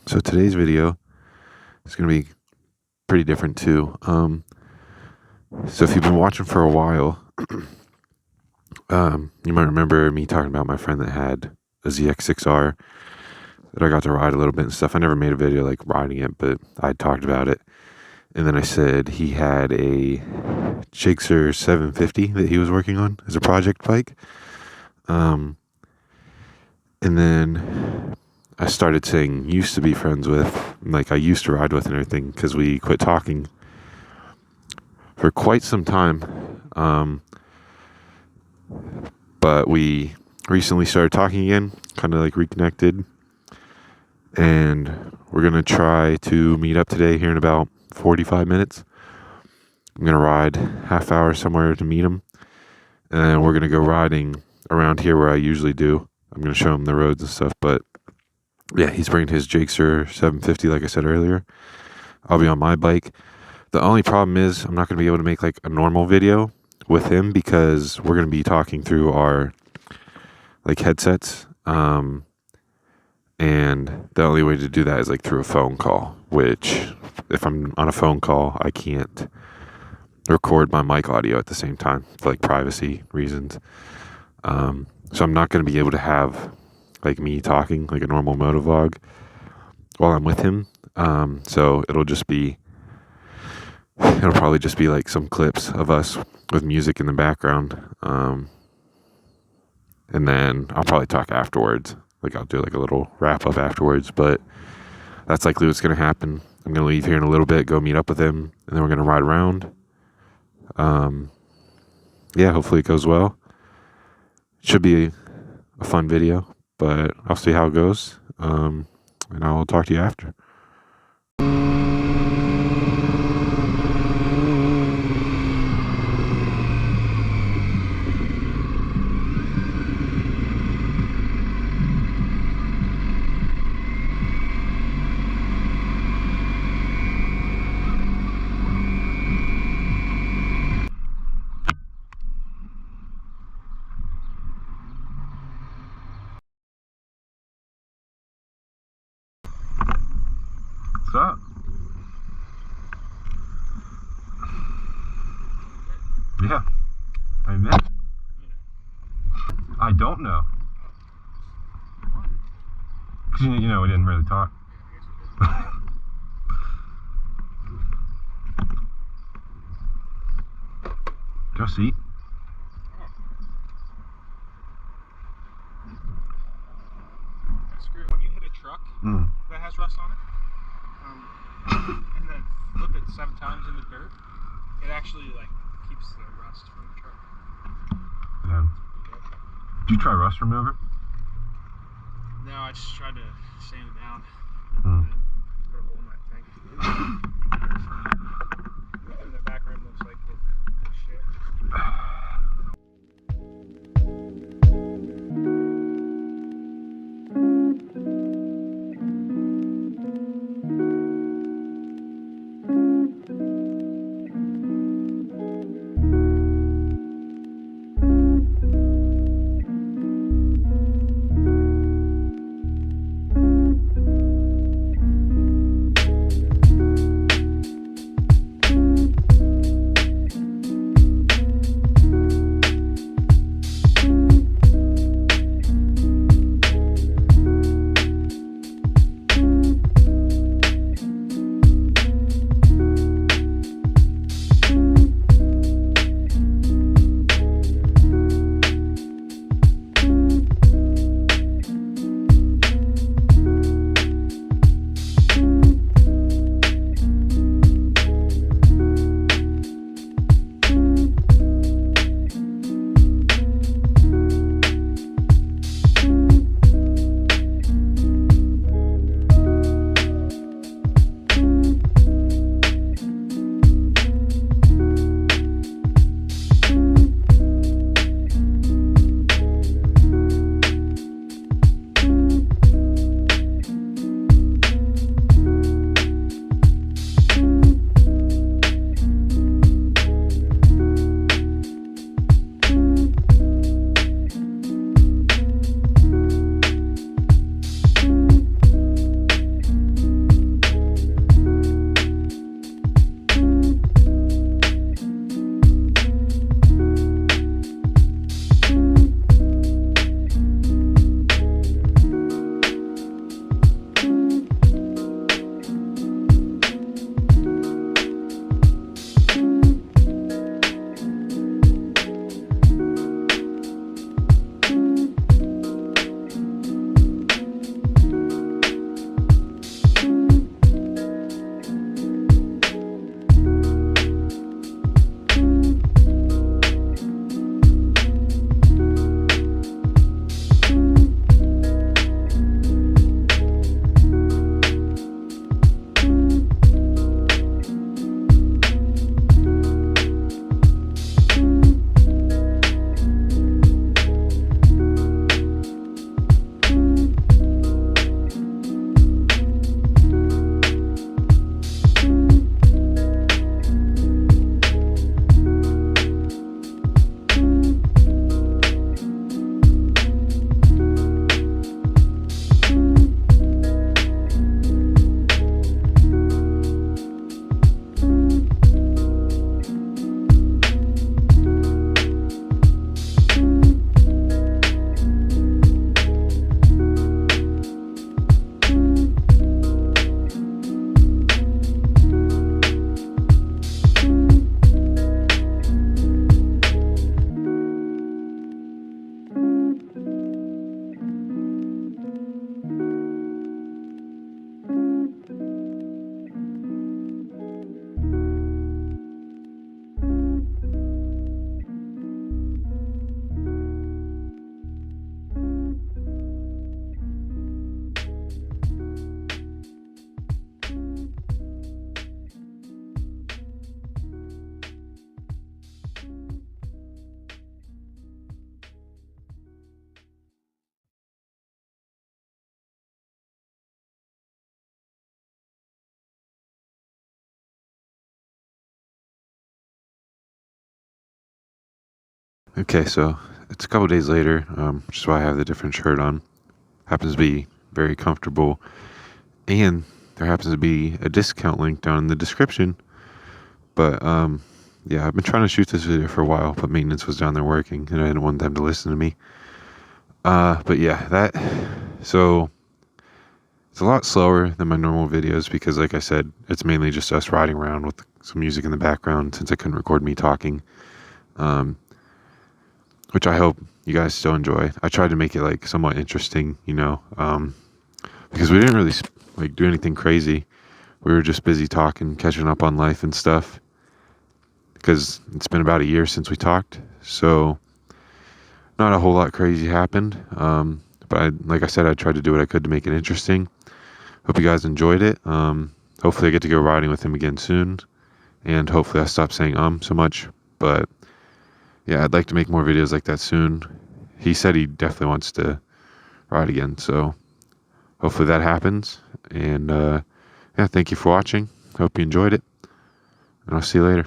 So today's video is going to be pretty different too. So if you've been watching for a while, you might remember me talking about my friend that had a GSXR that I got to ride a little bit and stuff. I never made a video like riding it, but I talked about it. And then I said he had a GSXR 750 that he was working on as a project bike. And then I started saying used to be friends with, like I used to ride with and everything, because we quit talking for quite some time. But we recently started talking again, kind of like reconnected. And we're going to try to meet up today here in about 45 minutes. I'm going to ride half hour somewhere to meet him. And then we're going to go riding around here where I usually do. I'm going to show him the roads and stuff. But yeah, he's bringing his GSXR 750 like I said earlier. I'll be on my bike. The only problem is I'm not going to be able to make like a normal video with him because we're going to be talking through our like headsets. And the only way to do that is like through a phone call, which if I'm on a phone call, I can't record my mic audio at the same time for like privacy reasons. So I'm not going to be able to have like me talking like a normal motovlog while I'm with him. So it'll probably just be like some clips of us with music in the background. And then I'll probably talk afterwards. Like I'll do like a little wrap up afterwards, but that's likely what's going to happen. I'm going to leave here in a little bit, go meet up with him, and then we're going to ride around. Yeah, hopefully it goes well. It should be a fun video, but I'll see how it goes. And I'll talk to you after. What's up? Yeah, I admit. I don't know. Because, you know, we didn't really talk. Go see. When you hit a truck that has rust on it, and then flip it 7 times in the dirt, it actually like keeps the rust from the truck. Yeah. Did you try rust remover? No, I just tried to sand it down and put a hole in my tank. And the back rim looks like shit. Okay, so it's a couple days later, which is why I have the different shirt on. Happens to be very comfortable, and there happens to be a discount link down in the description. But yeah, I've been trying to shoot this video for a while, but maintenance was down there working, and I didn't want them to listen to me. But yeah, so it's a lot slower than my normal videos because, like I said, it's mainly just us riding around with some music in the background since I couldn't record me talking. Which I hope you guys still enjoy. I tried to make it like somewhat interesting, because we didn't really like do anything crazy. We were just busy talking, catching up on life and stuff. Because it's been about a year since we talked, so not a whole lot crazy happened. But like I said, I tried to do what I could to make it interesting. Hope you guys enjoyed it. Hopefully I get to go riding with him again soon, and hopefully I stop saying so much. But yeah, I'd like to make more videos like that soon. He said he definitely wants to ride again, so hopefully that happens. And yeah, thank you for watching. Hope you enjoyed it, and I'll see you later.